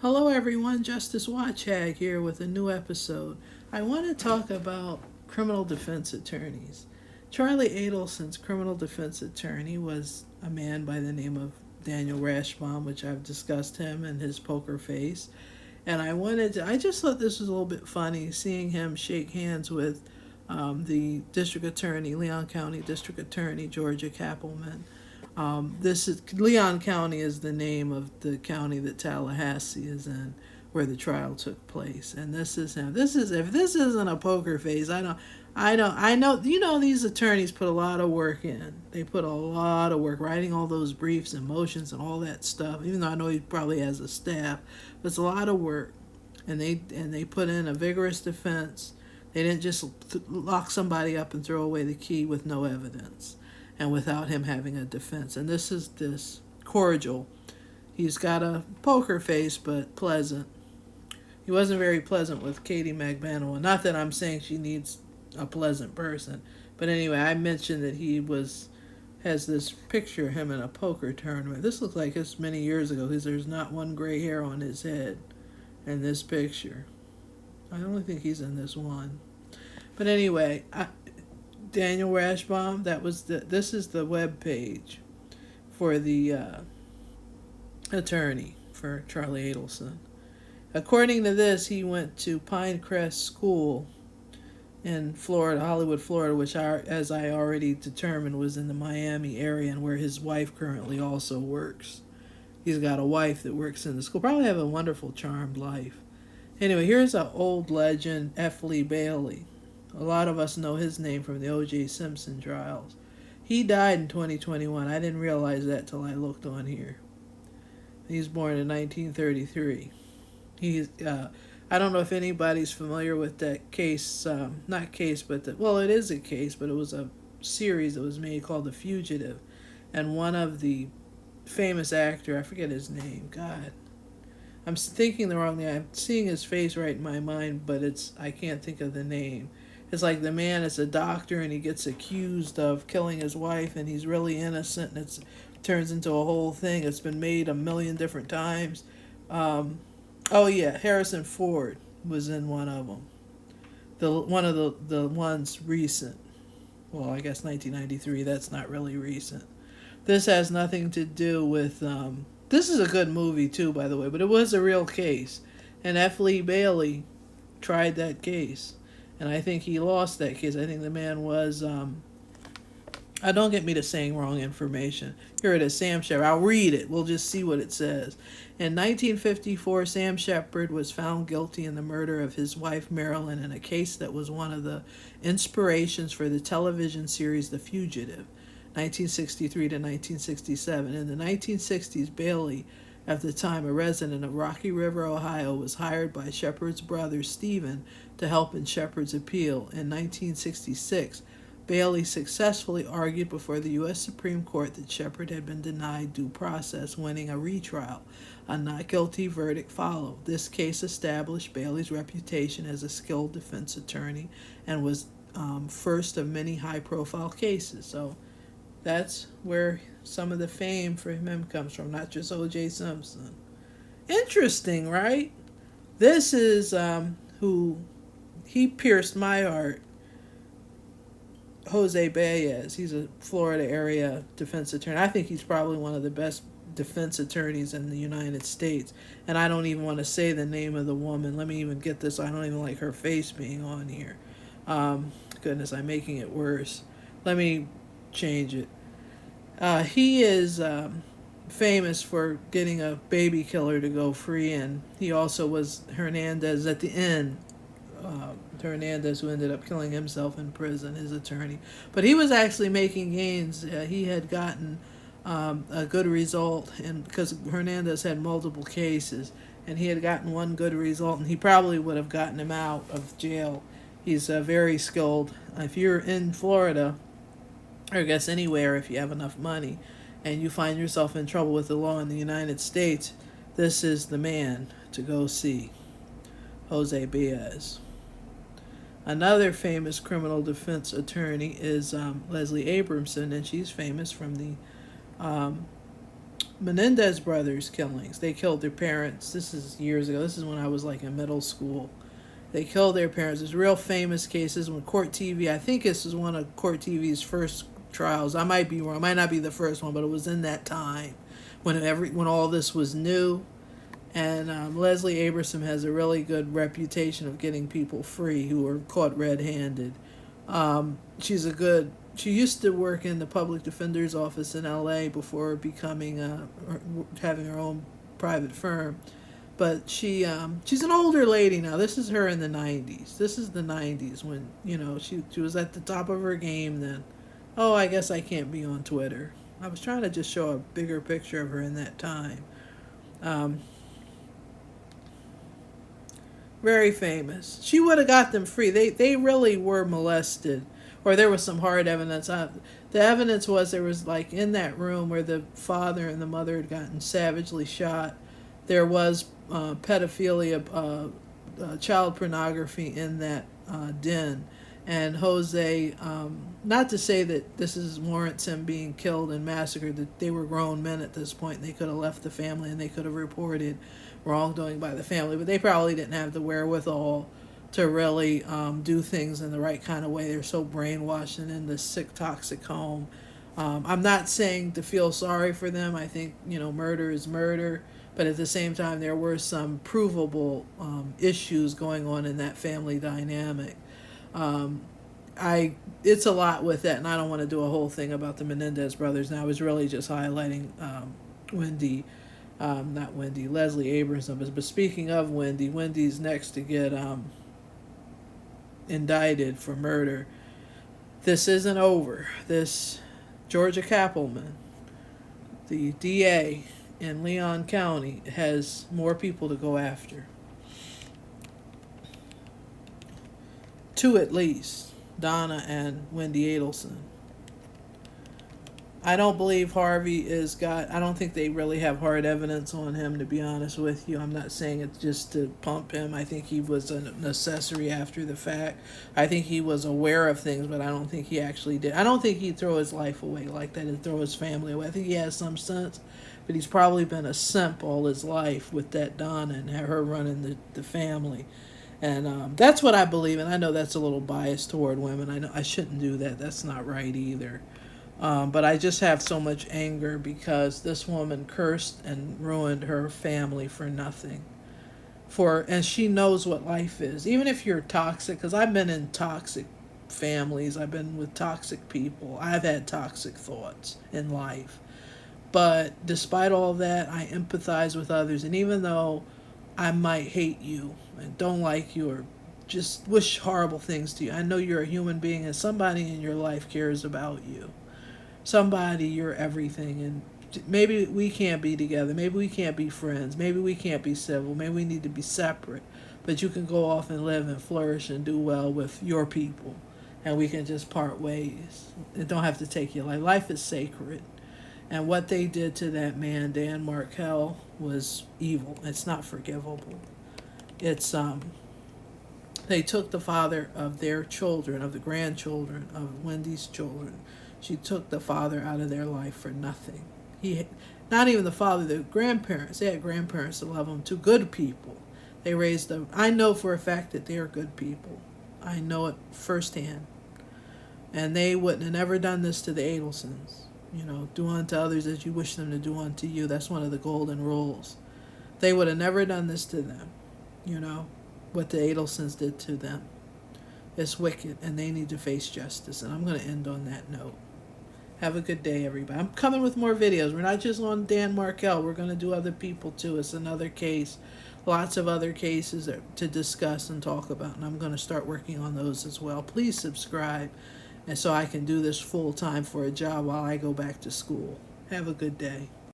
Hello, everyone. Justice Watchhag here with a new episode. I want to talk about criminal defense attorneys. Charlie Adelson's criminal defense attorney was a man by the name of Daniel Rashbaum, which I've discussed him and his poker face. And I just thought this was a little bit funny seeing him shake hands with the district attorney, Leon County District Attorney Georgia Kappelman. This is Leon County is the name of the county that Tallahassee is in, where the trial took place. And this is him. This is if this isn't a poker face, I know. You know, these attorneys put a lot of work in. They put a lot of work writing all those briefs and motions and all that stuff. Even though I know he probably has a staff, but it's a lot of work. And they put in a vigorous defense. They didn't just lock somebody up and throw away the key with no evidence and without him having a defense. And this is this cordial. He's got a poker face, but pleasant. He wasn't very pleasant with Katie Magbanowa. Not that I'm saying she needs a pleasant person, but anyway, I mentioned that has this picture of him in a poker tournament. This looks like it's many years ago because there's not one gray hair on his head in this picture. I only think he's in this one. But anyway, Daniel Rashbaum, this is the web page for the attorney for Charlie Adelson. According to this, he went to Pinecrest School in Florida, Hollywood, Florida, which, as I already determined, was in the Miami area and where his wife currently also works. He's got a wife that works in the school. Probably have a wonderful, charmed life. Anyway, here's an old legend, F. Lee Bailey. A lot of us know his name from the O.J. Simpson trials. He died in 2021. I didn't realize that till I looked on here. He was born in 1933. I don't know if anybody's familiar with that case. Not case, but it is a case, but it was a series that was made called The Fugitive. And one of the famous actor, I forget his name, God. I'm thinking the wrong name. I'm seeing his face right in my mind, but I can't think of the name. It's like the man is a doctor and he gets accused of killing his wife and he's really innocent and it turns into a whole thing. It's been made a million different times. Harrison Ford was in one of them. One of the ones recent. Well, I guess 1993. That's not really recent. This has nothing to do with. This is a good movie too, by the way, but it was a real case, and F. Lee Bailey tried that case. And I think he lost that case. I think the man was, don't get me to saying wrong information. Here it is, Sam Shepard. I'll read it. We'll just see what it says. In 1954, Sam Shepard was found guilty in the murder of his wife, Marilyn, in a case that was one of the inspirations for the television series The Fugitive, 1963 to 1967. In the 1960s, Bailey, at the time a resident of Rocky River, Ohio, was hired by Shepard's brother, Stephen, to help in Shepard's appeal. In 1966, Bailey successfully argued before the U.S. Supreme Court that Shepard had been denied due process, winning a retrial. A not guilty verdict followed. This case established Bailey's reputation as a skilled defense attorney and was first of many high-profile cases. So that's where some of the fame for him comes from, not just O.J. Simpson. Interesting, right? This is who he pierced my heart. Jose Baez. He's a Florida area defense attorney. I think he's probably one of the best defense attorneys in the United States. And I don't even want to say the name of the woman. Let me even get this. I don't even like her face being on here. Goodness, I'm making it worse. Let me change it. He is famous for getting a baby killer to go free, and he also was Hernandez at the end. Hernandez, who ended up killing himself in prison, his attorney. But he was actually making gains. He had gotten a good result, and because Hernandez had multiple cases, and he had gotten one good result, and he probably would have gotten him out of jail. He's very skilled. If you're in Florida, or I guess anywhere, if you have enough money, and you find yourself in trouble with the law in the United States, this is the man to go see, Jose Baez. Another famous criminal defense attorney is Leslie Abramson, and she's famous from the Menendez brothers killings. They killed their parents. This is years ago. This is when I was like in middle school. They killed their parents. There's real famous cases when Court TV, I think this is one of Court TV's first trials. I might be wrong. It might not be the first one, but it was in that time when all this was new. And Leslie Abramson has a really good reputation of getting people free who were caught red-handed. She used to work in the public defender's office in L.A. before becoming having her own private firm. But she's an older lady now. This is her in the 90s. This is the 90s when, she was at the top of her game then. Oh, I guess I can't be on Twitter. I was trying to just show a bigger picture of her in that time. Very famous. She would have got them free. They really were molested. Or there was some hard evidence. The evidence was there was, like, in that room where the father and the mother had gotten savagely shot, there was pedophilia, child pornography in that den. And Jose, not to say that this warrants him being killed and massacred, that they were grown men at this point. They could have left the family and they could have reported wrongdoing by the family, but they probably didn't have the wherewithal to really do things in the right kind of way. They're so brainwashed and in this sick, toxic home. I'm not saying to feel sorry for them. I think, murder is murder. But at the same time, there were some provable issues going on in that family dynamic. It's a lot with that, and I don't want to do a whole thing about the Menendez brothers. Now, I was really just highlighting Leslie Abramson. But speaking of Wendy's next to get indicted for murder. This isn't over. This Georgia Cappleman, the DA in Leon County, has more people to go after. 2 at least. Donna and Wendi Adelson. I don't believe Harvey I don't think they really have hard evidence on him, to be honest with you. I'm not saying it's just to pump him. I think he was an accessory after the fact. I think he was aware of things, but I don't think he actually did. I don't think he'd throw his life away like that and throw his family away. I think he has some sense, but he's probably been a simp all his life with that Donna and her running the family. And that's what I believe, and I know that's a little biased toward women. I know I shouldn't do that. That's not right either. But I just have so much anger because this woman cursed and ruined her family for nothing. And she knows what life is. Even if you're toxic, because I've been in toxic families, I've been with toxic people, I've had toxic thoughts in life. But despite all that, I empathize with others. And even though I might hate you and don't like you or just wish horrible things to you, I know you're a human being and somebody in your life cares about you. Somebody, you're everything, and maybe we can't be together, maybe we can't be friends, maybe we can't be civil, maybe we need to be separate, but you can go off and live and flourish and do well with your people, and we can just part ways. It don't have to take your life. Life is sacred, and what they did to that man, Dan Markel, was evil. It's not forgivable. It's they took the father of their children, of the grandchildren, of Wendy's children. She took the father out of their life for nothing. Not even the father, the grandparents. They had grandparents that love them too. Good people. They raised them. I know for a fact that they are good people. I know it firsthand. And they wouldn't have never done this to the Adelsons. Do unto others as you wish them to do unto you. That's one of the golden rules. They would have never done this to them. What the Adelsons did to them. It's wicked, and they need to face justice. And I'm going to end on that note. Have a good day, everybody. I'm coming with more videos. We're not just on Dan Markel. We're going to do other people, too. It's another case. Lots of other cases to discuss and talk about, and I'm going to start working on those as well. Please subscribe, and so I can do this full-time for a job while I go back to school. Have a good day.